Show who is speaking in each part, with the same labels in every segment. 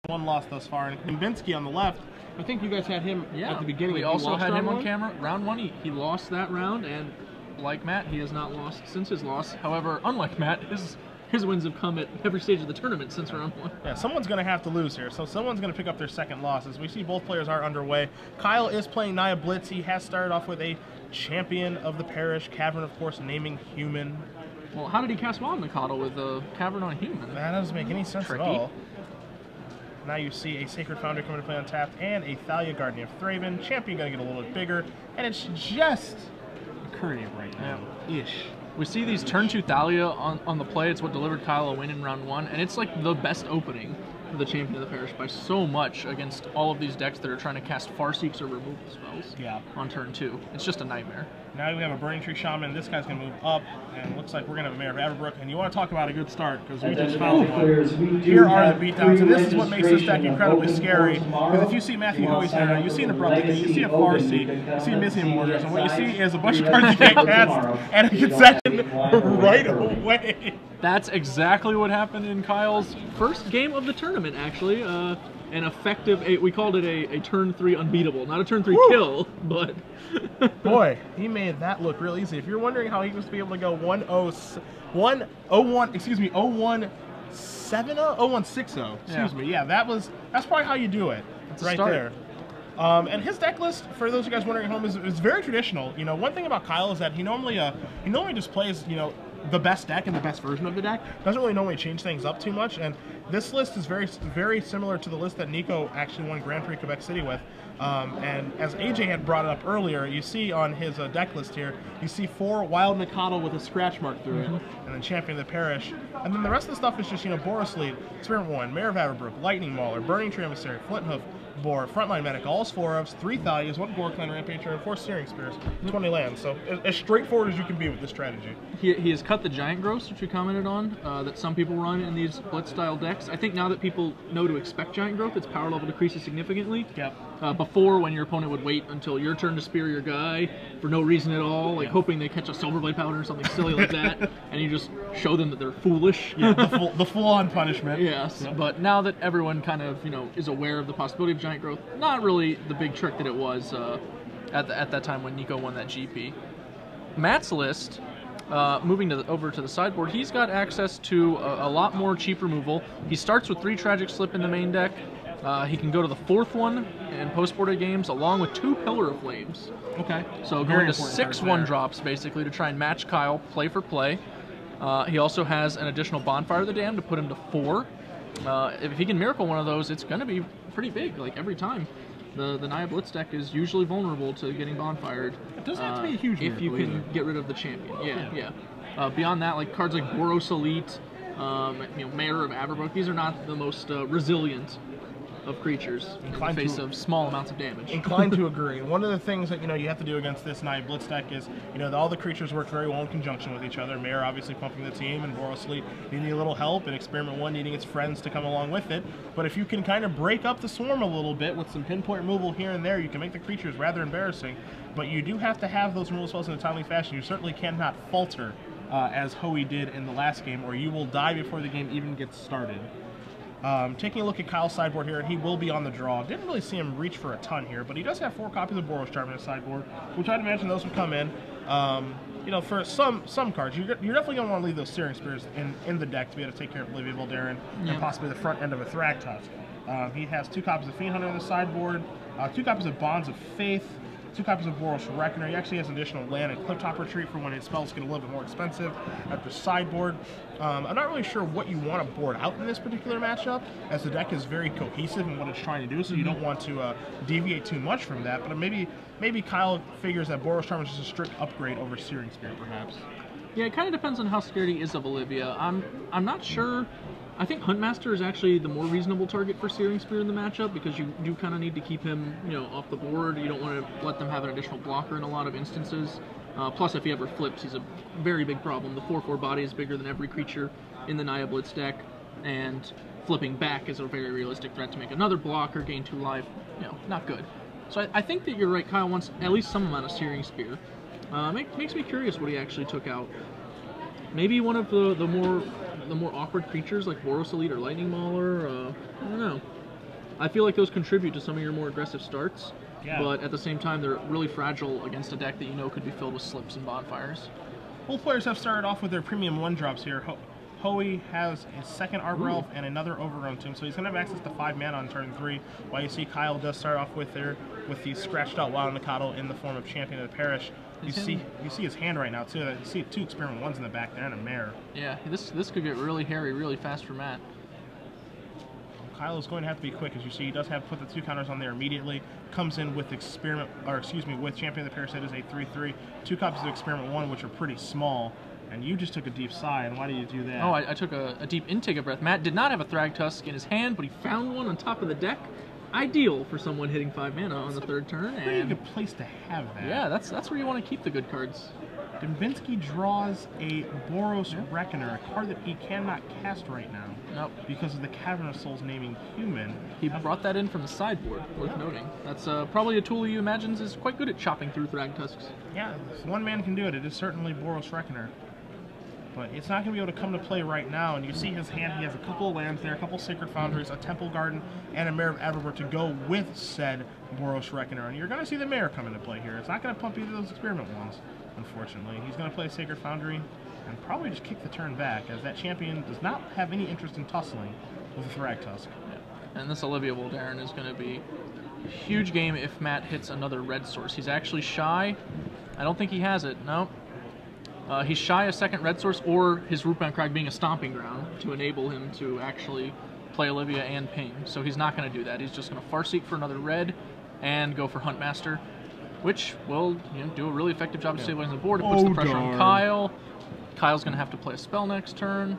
Speaker 1: one loss thus far. And Dembinski on the left, I think you guys had him at the beginning.
Speaker 2: We also had him on camera. Round one, he lost that round, and like Matt, he has not lost since his loss. However, unlike Matt, his wins have come at every stage of the tournament since round one.
Speaker 1: Yeah, someone's going to have to lose here. So someone's going to pick up their second loss. As we see, both players are underway. Kyle is playing Nia Blitz. He has started off with a champion of the parish, Cavern, of course, naming human.
Speaker 2: Well, how did he cast Wild Mikado with a Cavern on human?
Speaker 1: That doesn't make any sense at all. Now you see a Sacred Foundry coming to play untapped and a Thalia Guardian of Thraben. Champion going to get a little bit bigger, and it's just occurring right now. Ish.
Speaker 2: We see these turn 2 Thalia on the play. It's what delivered Kyle a win in round one, and it's like the best opening for the champion of the parish by so much against all of these decks that are trying to cast Farseeks or removal spells on turn 2. It's just a nightmare.
Speaker 1: Now we have a Burning Tree Shaman. This guy's going to move up, and it looks like we're going to have a Mayor of Averbrook. And you want to talk about a good start, because we just found one. Here are the beatdowns, and this is what makes this deck incredibly scary. Because if you see Matthew Hoey's here, you see an Abrupt Decay, you see a Farseek, you see a Missing Mortars, and what you see is a bunch of cards that get cast and a concession right away.
Speaker 2: That's exactly what happened in Kyle's first game of the tournament, actually. An effective, we called it a turn 3 unbeatable. Not a turn 3 kill, but...
Speaker 1: Boy, he made that look real easy. If you're wondering how he was to be able to go 0160, that's probably how you do it. It's right there. And his deck list, for those of you guys wondering at home, is very traditional. You know, one thing about Kyle is that he normally just plays, you know, the best deck and the best version of the deck. Doesn't really normally change things up too much, and this list is very similar to the list that Nico actually won Grand Prix Quebec City with. And as AJ had brought it up earlier, you see on his deck list here, you see 4 Wild Mikado with a scratch mark through it, and then Champion of the Parish. And then the rest of the stuff is just, you know, Boros Lead, Experiment 1, Mayor of Averbrook, Lightning Mauler, Burning Tree Emissary, Flint Hoof, Boar, Frontline Medic, all 4 ofs, 3 Thalias, 1 Gorkland Rampager, and 4 Steering Spears, 20 lands. So as straightforward as you can be with this strategy.
Speaker 2: He has cut the Giant Growths, which we commented on, that some people run in these Blitz-style decks. I think now that people know to expect Giant Growth, its power level decreases significantly.
Speaker 1: Yep.
Speaker 2: Before, when your opponent would wait until your turn to spear your guy for no reason at all, like hoping they catch a Silverblade Powder or something silly like that, and you just show them that they're foolish.
Speaker 1: Yeah, the full-on punishment.
Speaker 2: Yes, but now that everyone kind of, you know, is aware of the possibility of Giant Growth, not really the big trick that it was at that time when Nico won that GP. Matt's list, moving over to the sideboard, he's got access to a lot more cheap removal. He starts with 3 Tragic Slip in the main deck. He can go to the 4th one in post-boarded games, along with 2 Pillar of Flames.
Speaker 1: Okay.
Speaker 2: So going to 6 1-drops, basically, to try and match Kyle play for play. He also has an additional Bonfire of the Damned to put him to 4. If he can Miracle one of those, it's going to be pretty big, like every time. The Nia Blitz deck is usually vulnerable to getting Bonfired.
Speaker 1: It doesn't have to be a huge
Speaker 2: if you can get rid of the champion. Yeah. Beyond that, like cards like Boros Elite, you know, Mayor of Averbrook, these are not the most resilient of creatures in the face of small amounts of damage.
Speaker 1: Inclined to agree. One of the things that, you know, you have to do against this Nia Blitz deck is, you know, all the creatures work very well in conjunction with each other. Mayor obviously pumping the team, and Boros Elite needing a little help, and Experiment 1 needing its friends to come along with it. But if you can kind of break up the swarm a little bit with some pinpoint removal here and there, you can make the creatures rather embarrassing. But you do have to have those removal spells in a timely fashion. You certainly cannot falter, as Hoey did in the last game, or you will die before the game even gets started. Taking a look at Kyle's sideboard here, and he will be on the draw. Didn't really see him reach for a ton here, but he does have 4 copies of Boros Charm in his sideboard, which I'd imagine those would come in. You know, for some cards, you're definitely going to want to leave those Searing Spears in the deck to be able to take care of Olivia Voldaren and possibly the front end of a Thragtusk. He has 2 copies of Fiend Hunter in the sideboard, 2 copies of Bonds of Faith, 2 copies of Boros Reckoner. He actually has an additional land and Cliptop Retreat for when his spells get a little bit more expensive at the sideboard. I'm not really sure what you want to board out in this particular matchup, as the deck is very cohesive in what it's trying to do, so you don't want to deviate too much from that. But maybe Kyle figures that Boros Charm is just a strict upgrade over Searing Spear, perhaps.
Speaker 2: Yeah, it kind of depends on how scared he is of Olivia. I'm not sure. I think Huntmaster is actually the more reasonable target for Searing Spear in the matchup, because you do kind of need to keep him, you know, off the board. You don't want to let them have an additional blocker in a lot of instances. Plus, if he ever flips, he's a very big problem. The 4/4 body is bigger than every creature in the Nia Blitz deck, and flipping back is a very realistic threat to make another block or gain 2 life. You know, not good. So I think that you're right. Kyle wants at least some amount of Searing Spear. Makes me curious what he actually took out. Maybe one of the more awkward creatures like Boros Elite or Lightning Mauler. I don't know. I feel like those contribute to some of your more aggressive starts.
Speaker 1: Yeah.
Speaker 2: But at the same time, they're really fragile against a deck that you know could be filled with slips and bonfires.
Speaker 1: Both players have started off with their premium 1-drops here. Hoey has a second Arbor Elf and another Overgrown Tomb, so he's going to have access to 5 mana on turn 3, while you see Kyle does start off with the scratched out Wild Mikado in the form of Champion of the Parish. You see his hand right now, too. You see 2 Experiment 1s in the back there and a mare.
Speaker 2: Yeah, this could get really hairy really fast for Matt.
Speaker 1: Kyle is going to have to be quick, as you see. He does have put the 2 counters on there immediately. Comes in with with Champion of the Parish. That is a 3/3. 2 copies of Experiment 1, which are pretty small. And you just took a deep sigh, and why did you do that?
Speaker 2: Oh, I took a deep intake of breath. Matt did not have a Thragtusk in his hand, but he found one on top of the deck. Ideal for someone hitting 5 mana on the 3rd turn.
Speaker 1: Pretty good place to have that.
Speaker 2: Yeah, that's where you want to keep the good cards.
Speaker 1: Dembinski draws a Boros Reckoner, a card that he cannot cast right now.
Speaker 2: Nope.
Speaker 1: Because of the Cavern of Souls naming human.
Speaker 2: He brought that in from the sideboard, worth noting. That's probably a tool he imagines is quite good at chopping through Thragtusks.
Speaker 1: Yeah, if one man can do it, it is certainly Boros Reckoner. But it's not going to be able to come to play right now, and you see his hand, he has a couple of lands there, a couple of Sacred Foundries, a Temple Garden, and a Mare of Everwhere to go with said Boros Reckoner. And you're going to see the Mare come into play here. It's not going to pump either of those Experiment ones, unfortunately. He's going to play Sacred Foundry and probably just kick the turn back, as that champion does not have any interest in tussling with a Thragtusk.
Speaker 2: Yeah. And this Olivia Voldaren is going to be a huge game if Matt hits another red source. He's actually shy. I don't think he has it. No. He's shy a second red source or his Rootbound Crag being a stomping ground to enable him to actually play Olivia and ping. So he's not going to do that. He's just going to Farseek for another red and go for Huntmaster, which will do a really effective job of stabilizing the board. It puts the pressure on Kyle. Kyle's going to have to play a spell next turn.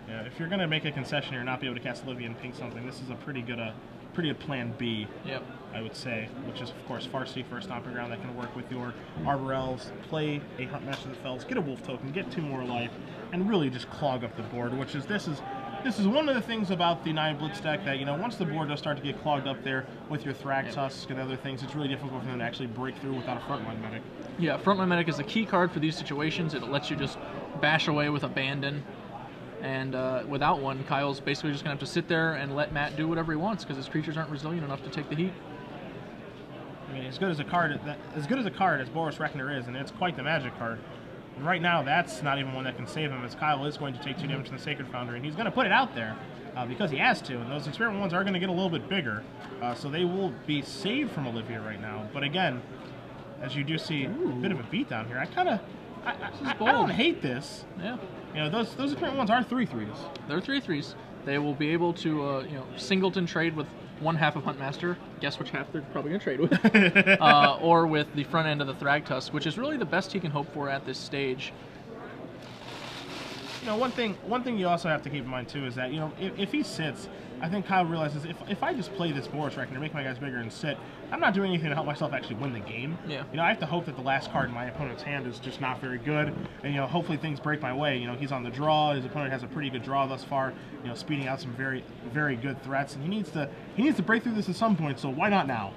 Speaker 1: Yeah, if you're going to make a concession or not be able to cast Olivia and ping something, this is a pretty good plan B.
Speaker 2: Yep.
Speaker 1: I would say, which is, of course, Farseek for a stomping ground that can work with your Arbor Elves, play a Huntmaster of the Fells, get a Wolf token, get 2 more life, and really just clog up the board, which is, this is one of the things about the 9 Blitz deck that, once the board does start to get clogged up there with your Thragtusk and other things, it's really difficult for them to actually break through without a Frontline Medic.
Speaker 2: Yeah, Frontline Medic is a key card for these situations. It lets you just bash away with Abandon. And without one, Kyle's basically just going to have to sit there and let Matt do whatever he wants because his creatures aren't resilient enough to take the heat.
Speaker 1: I mean, as good as a card as Boros Reckoner is, and it's quite the magic card, and right now that's not even one that can save him, as Kyle is going to take 2 damage from the Sacred Foundry, and he's going to put it out there because he has to, and those Experiment ones are going to get a little bit bigger, so they will be saved from Olivia right now. But again, as you do see a bit of a beatdown here, I don't hate this.
Speaker 2: Yeah.
Speaker 1: Those Experiment ones are 3/3s.
Speaker 2: They're 3/3s. They will be able to, singleton trade with one half of Huntmaster. Guess which half they're probably going to trade with. Or with the front end of the Thragtusk, which is really the best he can hope for at this stage.
Speaker 1: One thing you also have to keep in mind too is that if he sits, I think Kyle realizes if I just play this Boros Reckoner, make my guys bigger and sit, I'm not doing anything to help myself actually win the game.
Speaker 2: Yeah.
Speaker 1: I have to hope that the last card in my opponent's hand is just not very good, and hopefully things break my way. He's on the draw. His opponent has a pretty good draw thus far. Speeding out some very, very good threats, and he needs to break through this at some point. So why not now?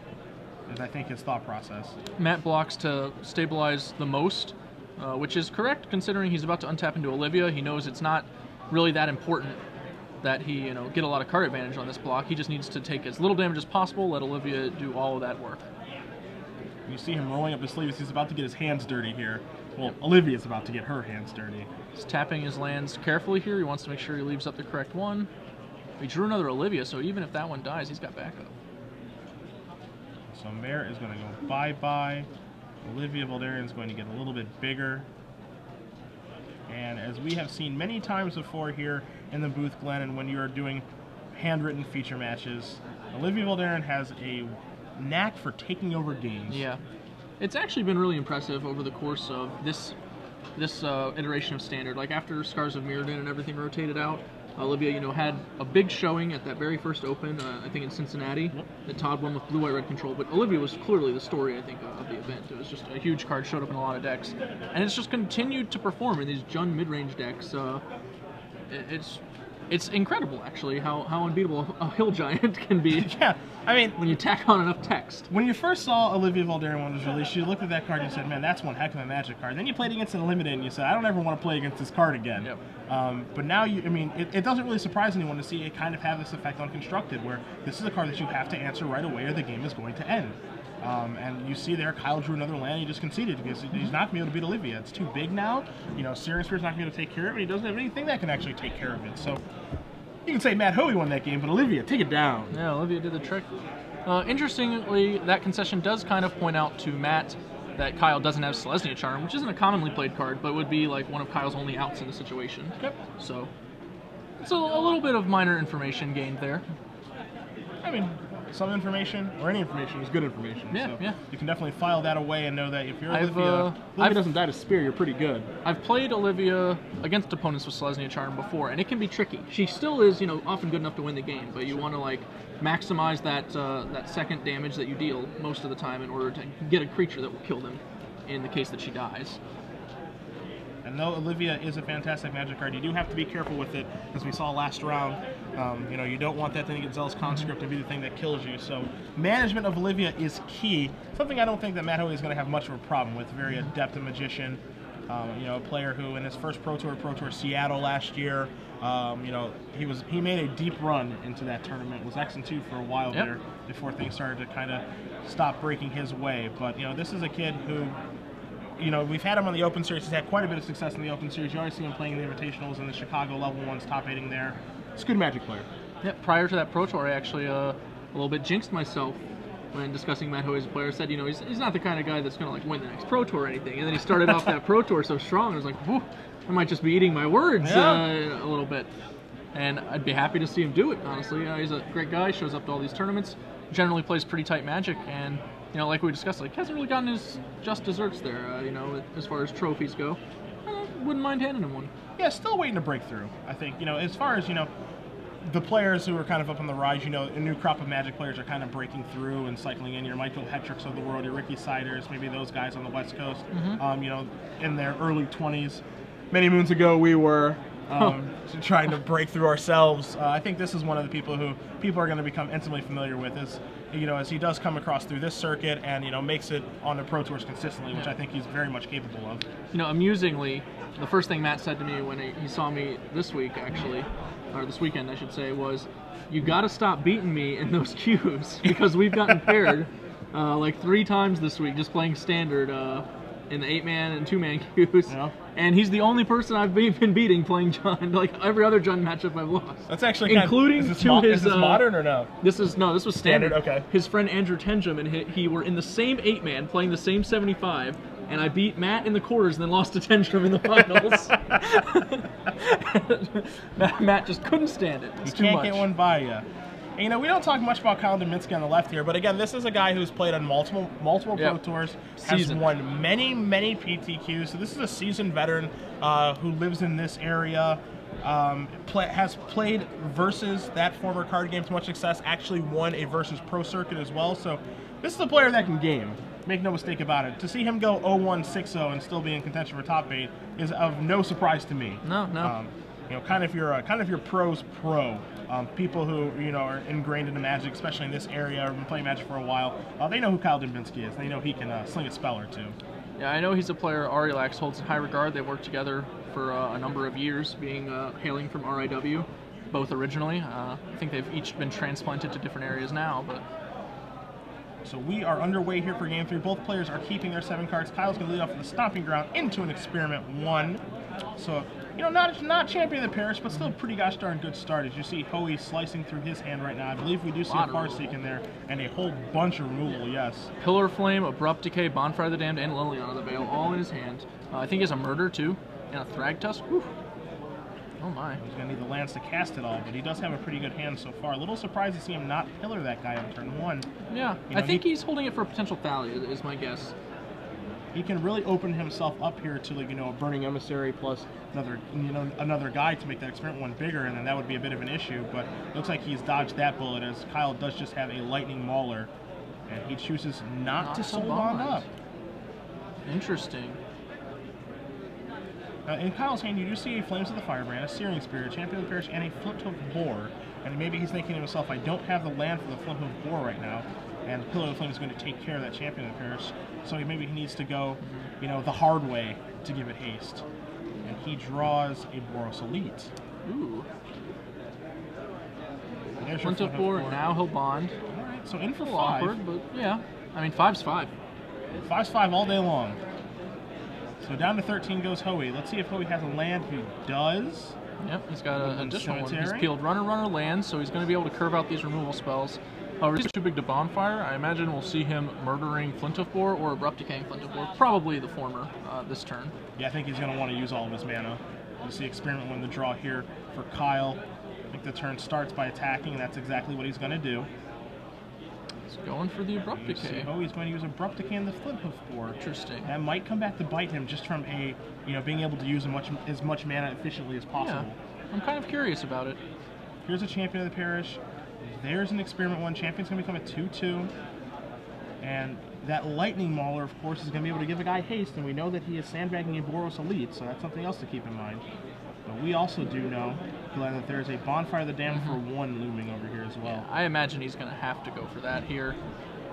Speaker 1: Is I think his thought process.
Speaker 2: Matt blocks to stabilize the most. Which is correct considering he's about to untap into Olivia. He knows it's not really that important that he get a lot of card advantage on this block. He just needs to take as little damage as possible, let Olivia do all of that work.
Speaker 1: You see him rolling up his sleeves. He's about to get his hands dirty here. Well, Olivia's about to get her hands dirty.
Speaker 2: He's tapping his lands carefully here. He wants to make sure he leaves up the correct one. He drew another Olivia, so even if that one dies, he's got backup.
Speaker 1: So Mare is going to go bye-bye. Olivia Voldaren is going to get a little bit bigger. And as we have seen many times before here in the booth, Glenn, and when you are doing handwritten feature matches, Olivia Voldaren has a knack for taking over games.
Speaker 2: Yeah. It's actually been really impressive over the course of this iteration of Standard. Like after Scars of Mirrodin and everything rotated out, Olivia, had a big showing at that very first Open, I think in Cincinnati, that Todd won with blue-white-red control. But Olivia was clearly the story, I think, of the event. It was just a huge card, showed up in a lot of decks. And it's just continued to perform in these Jund mid-range decks. It's incredible, actually, how unbeatable a hill giant can be.
Speaker 1: Yeah, I mean,
Speaker 2: when you tack on enough text.
Speaker 1: When you first saw Olivia Voldaren when it was released, you looked at that card and you said, man, that's one heck of a Magic card. Then you played against it in Limited and you said, I don't ever want to play against this card again.
Speaker 2: Yep.
Speaker 1: But now, it doesn't really surprise anyone to see it kind of have this effect on Constructed, where this is a card that you have to answer right away or the game is going to end. And you see there, Kyle drew another land. He just conceded because he's not going to be able to beat Olivia. It's too big now. Searing Spear's not going to be able to take care of it. He doesn't have anything that can actually take care of it. So you can say Matt Hoey won that game, but Olivia, take it down.
Speaker 2: Yeah, Olivia did the trick. Interestingly, that concession does kind of point out to Matt that Kyle doesn't have Selesnya Charm, which isn't a commonly played card, but would be like one of Kyle's only outs in the situation.
Speaker 1: Yep.
Speaker 2: So it's a little bit of minor information gained there.
Speaker 1: I mean, some information or any information is good information.
Speaker 2: Yeah,
Speaker 1: so
Speaker 2: yeah.
Speaker 1: You can definitely file that away and know that if you're Olivia doesn't die to Spear, you're pretty good.
Speaker 2: I've played Olivia against opponents with Selesnya Charm before, and it can be tricky. She still is, often good enough to win the game, but you want to maximize that second damage that you deal most of the time in order to get a creature that will kill them in the case that she dies.
Speaker 1: And though Olivia is a fantastic Magic card, you do have to be careful with it, as we saw last round. You don't want that thing to get Zealous Conscript to be the thing that kills you. So management of Olivia is key. Something I don't think that Matt Hoey is going to have much of a problem with. Very adept and magician. A player who in his first Pro Tour Seattle last year, he made a deep run into that tournament. Was X&2 for a while there before things started to kind of stop breaking his way. But this is a kid who, we've had him on the Open Series. He's had quite a bit of success in the Open Series. You always see him playing the Invitationals and the Chicago Level 1s, top 8ing there. He's a good Magic player.
Speaker 2: Yeah, prior to that Pro Tour, I actually a little bit jinxed myself when discussing Matt Hoey as a player. I said, he's not the kind of guy that's going to win the next Pro Tour or anything. And then he started off that Pro Tour so strong, I was like, whew, I might just be eating my words a little bit. And I'd be happy to see him do it, honestly. He's a great guy, shows up to all these tournaments, generally plays pretty tight Magic, and like we discussed, hasn't really gotten his just desserts there, as far as trophies go. Wouldn't mind handing him one.
Speaker 1: Yeah, still waiting to break through, I think. As far as, the players who are kind of up on the rise, a new crop of Magic players are kind of breaking through and cycling in. Your Michael Hetricks of the world, your Ricky Siders, maybe those guys on the West Coast, in their early 20s. Many moons ago, we were trying to break through ourselves. I think this is one of the people who people are going to become intimately familiar with, as he does come across through this circuit and, makes it on the Pro Tours consistently, which I think he's very much capable of.
Speaker 2: Amusingly, the first thing Matt said to me when he saw me this week, actually, or this weekend, I should say, was, "You got to stop beating me in those queues," because we've gotten paired 3 times this week just playing Standard in the 8-man and 2-man queues. Yeah. And he's the only person I've been beating playing John. Every other John matchup I've lost.
Speaker 1: That's actually
Speaker 2: including
Speaker 1: is this modern or no?
Speaker 2: This was Standard.
Speaker 1: Okay.
Speaker 2: His friend Andrew Tenjum and he were in the same 8-man playing the same 75. And I beat Matt in the quarters and then lost to Tenstrom in the finals. Matt just couldn't stand it. It's too much.
Speaker 1: You can't get one by you. And, we don't talk much about Kyle Dembinski on the left here, but again, this is a guy who's played on multiple Pro Tours, has won many PTQs. So this is a seasoned veteran who lives in this area, has played versus that former card game to much success, actually won a versus pro circuit as well. So this is a player that can game. Make no mistake about it. To see him go 0-1, 6-0 and still be in contention for top 8 is of no surprise to me.
Speaker 2: No.
Speaker 1: Kind of your pros pro. People who are ingrained into Magic, especially in this area, or been playing Magic for a while, they know who Kyle Dembinski is. They know he can sling a spell or two.
Speaker 2: Yeah, I know he's a player Arilax holds in high regard. They've worked together for a number of years, hailing from RIW, both originally. I think they've each been transplanted to different areas now, but.
Speaker 1: So we are underway here for Game 3. Both players are keeping their 7 cards. Kyle's going to lead off with the Stomping Ground into an Experiment 1. So, not champion of the parish, but still a pretty gosh darn good start. As you see Hoey slicing through his hand right now. I believe we do see a Farseek in there and a whole bunch of removal, yes.
Speaker 2: Pillar Flame, Abrupt Decay, Bonfire of the Damned, and Liliana of the Veil all in his hand. I think he has a Murder too, and a Thragtusk. Whew. Oh my.
Speaker 1: He's going to need the lands to cast it all, but he does have a pretty good hand so far. A little surprised to see him not pillar that guy on turn 1.
Speaker 2: Yeah, I think he's holding it for a potential Thalia, is my guess.
Speaker 1: He can really open himself up here to a Burning Emissary plus another guy to make that Experiment 1 bigger, and then that would be a bit of an issue, but it looks like he's dodged that bullet, as Kyle does just have a Lightning Mauler, and he chooses not to Soul Bond up.
Speaker 2: Interesting.
Speaker 1: In Kyle's hand, you do see a Flames of the Firebrand, a Searing Spear, a Champion of the Parish, and a Fliphook Boar. And maybe he's thinking to himself, I don't have the land for the Fliphook Boar right now, and Pillar of the Flame is going to take care of that Champion of the Parish. So maybe he needs to go, the hard way to give it haste. And he draws a Boros Elite.
Speaker 2: Ooh.
Speaker 1: There's your
Speaker 2: Flint of 4, now he'll bond.
Speaker 1: All right, so in for
Speaker 2: A little
Speaker 1: 5.
Speaker 2: awkward, but yeah. I mean, 5's 5.
Speaker 1: 5's 5 all day long. So down to 13 goes Hoey. Let's see if Hoey has a land. He does.
Speaker 2: Yep, he's got an additional one. He's
Speaker 1: Cemetery.
Speaker 2: peeled Runner lands, so he's going to be able to curve out these removal spells. However, he's too big to bonfire. I imagine we'll see him murdering Flint of 4 or Abrupt Decaying Flint of 4. Probably the former this turn.
Speaker 1: Yeah, I think he's going to want to use all of his mana. You see Experiment win the draw here for Kyle. I think the turn starts by attacking, and that's exactly what he's going to do.
Speaker 2: He's going for the Abrupt Decay.
Speaker 1: Oh, he's going to use Abrupt Decay in the Flint of 4.
Speaker 2: Interesting.
Speaker 1: That might come back to bite him just from being able to use as much mana efficiently as possible.
Speaker 2: Yeah, I'm kind of curious about it.
Speaker 1: Here's a Champion of the Parish. There's an Experiment 1. Champion's going to become a 2/2. And that Lightning Mauler, of course, is going to be able to give a guy haste, and we know that he is sandbagging a Boros Elite, so that's something else to keep in mind. But we also do know, Glenn, that there's a Bonfire of the Damned for 1 looming over here as well.
Speaker 2: Yeah, I imagine he's going to have to go for that here.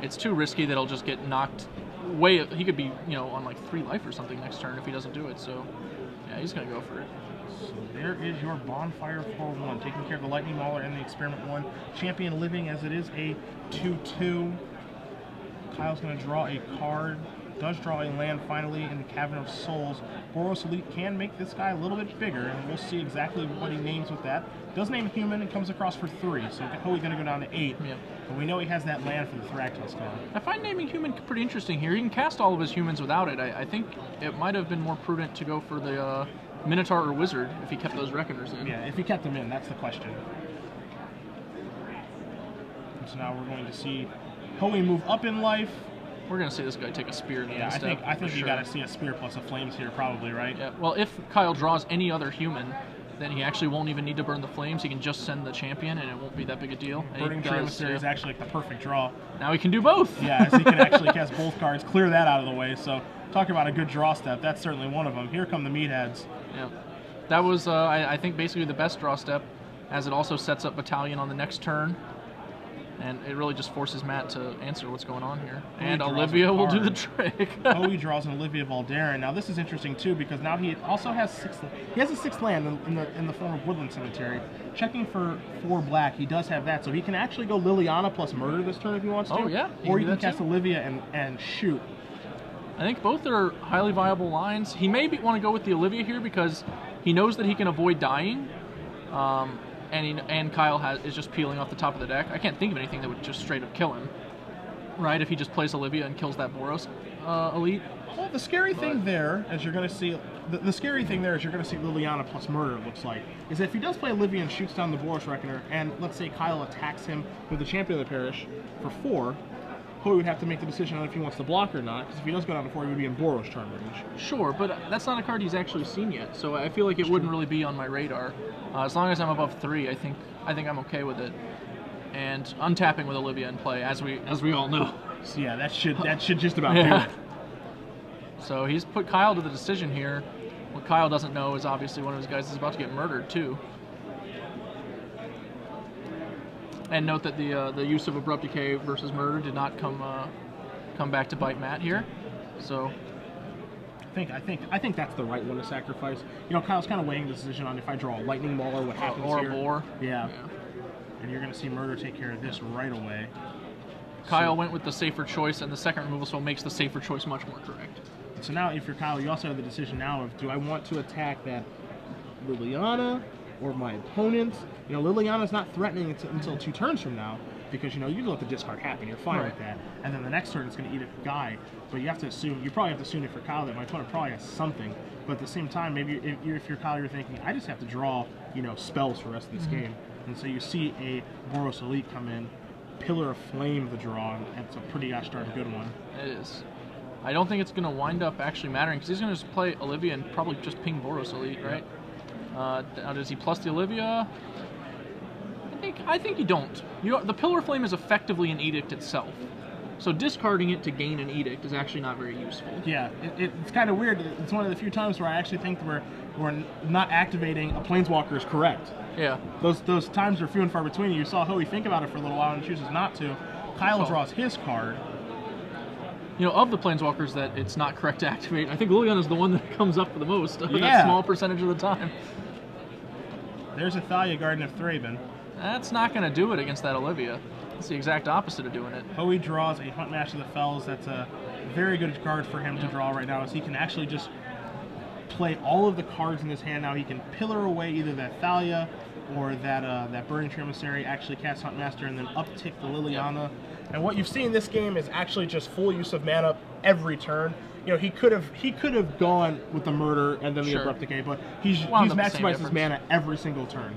Speaker 2: It's too risky that he'll just get knocked way. He could be, on like 3 life or something next turn if he doesn't do it. So, yeah, he's going to go for it.
Speaker 1: So there is your Bonfire for 1, taking care of the Lightning Mauler and the Experiment 1. Champion living as it is a 2/2. Kyle's going to draw a card. Does draw a land finally in the Cavern of Souls. Boros Elite can make this guy a little bit bigger, and we'll see exactly what he names with that. Does name Human and comes across for 3, so Hoey's going to go down to 8.
Speaker 2: Yep.
Speaker 1: But we know he has that land for the Thragtusk card.
Speaker 2: I find naming Human pretty interesting here. He can cast all of his humans without it. I think it might have been more prudent to go for the Minotaur or Wizard if he kept those Reckoners in.
Speaker 1: Yeah, if he kept them in, that's the question. And so now we're going to see Hoey move up in life.
Speaker 2: We're going to see this guy take a spear in the
Speaker 1: Yeah,
Speaker 2: end step.
Speaker 1: I think you
Speaker 2: sure.
Speaker 1: got to see a spear plus a flames here, probably, right?
Speaker 2: Yeah. Well, if Kyle draws any other human, then he actually won't even need to burn the flames. He can just send the champion, and it won't be that big a deal. And
Speaker 1: Burning Tree Emissary is actually like the perfect draw.
Speaker 2: Now he can do both.
Speaker 1: Yeah, so he can actually cast both cards, clear that out of the way. So talk about a good draw step. That's certainly one of them. Here come the meatheads.
Speaker 2: Yeah. That was, I think, basically the best draw step, as it also sets up Battalion on the next turn. And it really just forces Matt to answer what's going on here. And Olivia will do the trick.
Speaker 1: Hoey draws an Olivia Valdarin. Now this is interesting too, because now he also has he has a 6th land in the form of Woodland Cemetery. Checking for 4 black, he does have that, so he can actually go Liliana plus Murder this turn if he wants to.
Speaker 2: Oh yeah,
Speaker 1: or he can cast Olivia and shoot.
Speaker 2: I think both are highly viable lines. He may want to go with the Olivia here because he knows that he can avoid dying. And Kyle is just peeling off the top of the deck. I can't think of anything that would just straight up kill him, right? If he just plays Olivia and kills that Boros Elite.
Speaker 1: Well, the scary thing there, as you're going to see, the scary thing there is you're going to see Liliana plus Murder. It looks like is that if he does play Olivia and shoots down the Boros Reckoner, and let's say Kyle attacks him with the Champion of the Parish for 4. Hoey would have to make the decision on if he wants to block or not, because if he does go down to 4, he would be in Boros turn range.
Speaker 2: Sure, but that's not a card he's actually seen yet, so I feel like it wouldn't really be on my radar. As long as I'm above 3, I think I'm okay with it. And untapping with Olivia in play, as we all know.
Speaker 1: So yeah, that should just about do it.
Speaker 2: So he's put Kyle to the decision here. What Kyle doesn't know is obviously one of his guys is about to get murdered too. And note that the use of Abrupt Decay versus Murder did not come back to bite Matt here. So
Speaker 1: I think that's the right one to sacrifice. Kyle's kind of weighing the decision on if I draw a Lightning Mauler, what happens
Speaker 2: or
Speaker 1: here.
Speaker 2: a Boar.
Speaker 1: Yeah. And you're going to see Murder take care of this right away.
Speaker 2: Kyle went with the safer choice, and the second removal spell makes the safer choice much more correct.
Speaker 1: So now, if you're Kyle, you also have the decision now of, do I want to attack that Liliana or my opponent? Liliana's not threatening until 2 turns from now, because you let the discard happen. You're fine with that. And then the next turn it's going to eat a guy. But you probably have to assume if you're Kyle that my opponent probably has something. But at the same time, maybe if you're Kyle, you're thinking, I just have to draw spells for the rest of this game. And so you see a Boros Elite come in, Pillar of Flame the draw, and it's a pretty gosh darn good one.
Speaker 2: It is. I don't think it's going to wind up actually mattering, because he's going to just play Olivia and probably just ping Boros Elite, right? Now does he plus the Olivia? I think you don't. The Pillar of Flame is effectively an edict itself. So discarding it to gain an edict is actually not very useful.
Speaker 1: Yeah, it's kind of weird. It's one of the few times where I actually think we're not activating a Planeswalker is correct.
Speaker 2: Yeah.
Speaker 1: Those times are few and far between. You saw Hoey think about it for a little while and chooses not to. Kyle draws his card.
Speaker 2: you know, of the Planeswalkers that it's not correct to activate, I think Liliana is the one that comes up for the most,
Speaker 1: Yeah.
Speaker 2: that small percentage of the time.
Speaker 1: There's a Thalia Garden of Thraben.
Speaker 2: That's not going to do it against that Olivia. It's the exact opposite of doing it.
Speaker 1: Hoey draws a Huntmaster of the Fells. That's a very good card for him to draw right now, as he can actually just play all of the cards in his hand now. He can pillar away either that Thalia or that Burning Tree Emissary, actually cast Huntmaster, and then uptick the Liliana. And what you've seen in this game is actually just full use of mana every turn. You know, he could have gone with the Murder and then the
Speaker 2: Sure.
Speaker 1: Abrupt Decay, but he's
Speaker 2: Wound up the same
Speaker 1: maximized his
Speaker 2: difference.
Speaker 1: mana every single turn.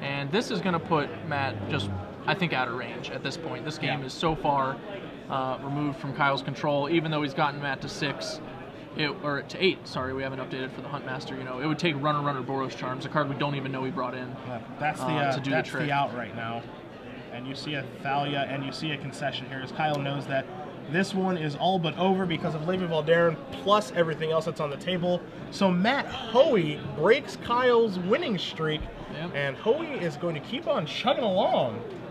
Speaker 2: And this is going to put Matt just, I think, out of range at this point. This game is so far removed from Kyle's control, even though he's gotten Matt to 6. Or to 8, sorry, we haven't updated for the Huntmaster. You know, it would take Runner Boros Charms, a card we don't even know he brought in.
Speaker 1: Yeah, that's the out right now. And you see a Thalia and you see a concession here, as Kyle knows that this one is all but over because of Levi Valdarin plus everything else that's on the table. So Matt Hoey breaks Kyle's winning streak, and Hoey is going to keep on chugging along.